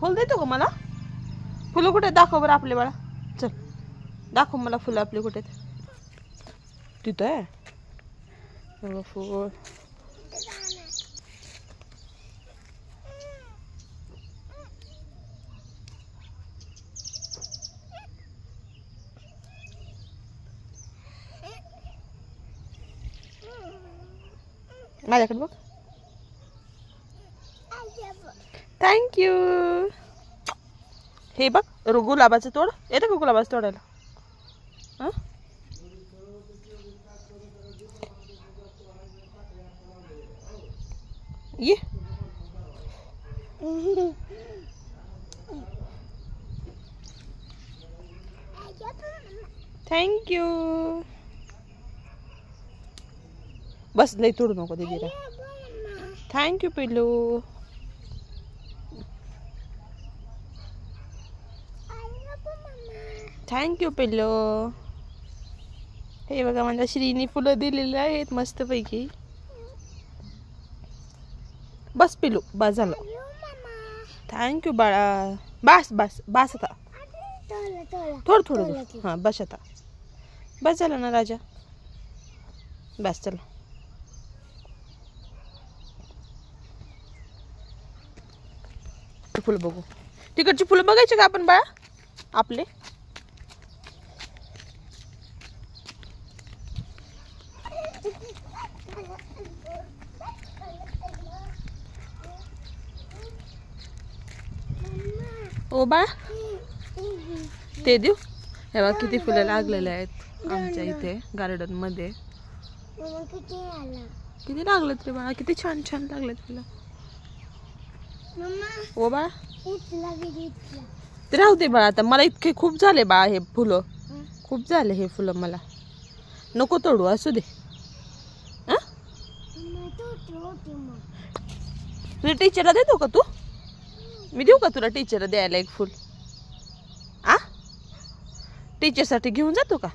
फुल देतो का मला? फुलं कुठे दाखव बरं आपले बाळा. चल दाखव मला फुलं आपले कुठे तिथं आहे. फुल माझ्याकडे बघ. थँक्यू. हे बघ गुलाबाचं तोड. येतं का गुलाबाचं तोडायला? हां ये. थँक्यू. बस लई तोडू नको दीदीला. थँक्यू पिल्लू. थँक्यू पिल्लू. हे बघा माझ्या श्रीनी फुलं दिलेली आहेत मस्तपैकी. बस पिल्लू बस झालं. थँक्यू बाळा. बस बस बस आता. थोडं थोडं हां बस आता. बस झालं ना राजा. बस चला. फुलं बघू. तिकडची फुलं बघायची का आपण बाळा आपले? ओ बाळा ते देऊ. हे बघा किती फुलं लागलेले आहेत आमच्या इथे गार्डन मध्ये. किती लागलेत रे बाळा. किती छान छान लागलेत फुलं. ओ बाळा ते राहू दे बाळा. आता मला इतके खूप झाले बाळा हे फुलं. खूप झाले हे फुलं मला. नको तोडू असू दे. तुझ्या टीचरला देतो का तू? मी देऊ का तुला टीचरला द्यायला एक फुल? टीचरसाठी घेऊन जातो का?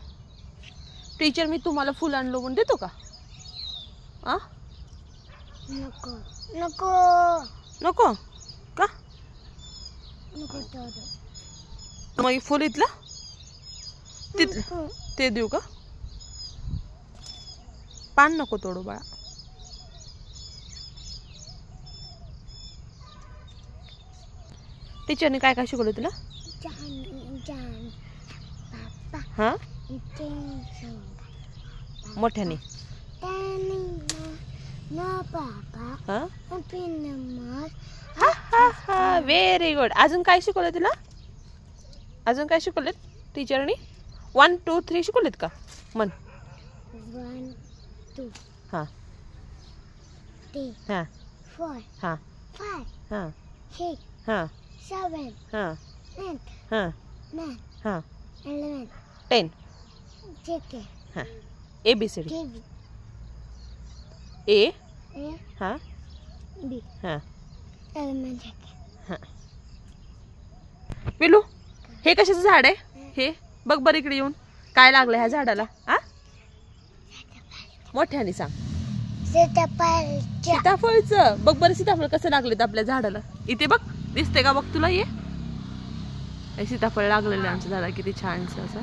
टीचर मी तुम्हाला फुल आणलो म्हणून देतो का? नको नको नको का? मग फुल इथलं तिथलं ते देऊ का? पान नको तोडू बाळा. टीचरने काय काय शिकवलं तुला? हा मोठ्याने. Very good. अजून काय शिकवलं तुला? अजून काय शिकवलेत टीचरनी? 1 2 3 शिकवलेत का? मन 1 2 हा 3 हा 4 हा 5 हा 6 हा 7 हा 8 हा 9 हा 11 10 ठीक आहे. हा ABCD. A हा B हा हा. पिलू हे कशाचं झाड आहे? हे बघ बरं इकडे येऊन. काय लागलं ह्या झाडाला? मोठ्याने सांग. सीताफळचं. बघ बरं सीताफळ कसं लागलेत आपल्या झाडाला. इथे बघ दिसते का? बघ तुला ये सीताफळ लागलेलं आमच्या झाडाला किती छान असं.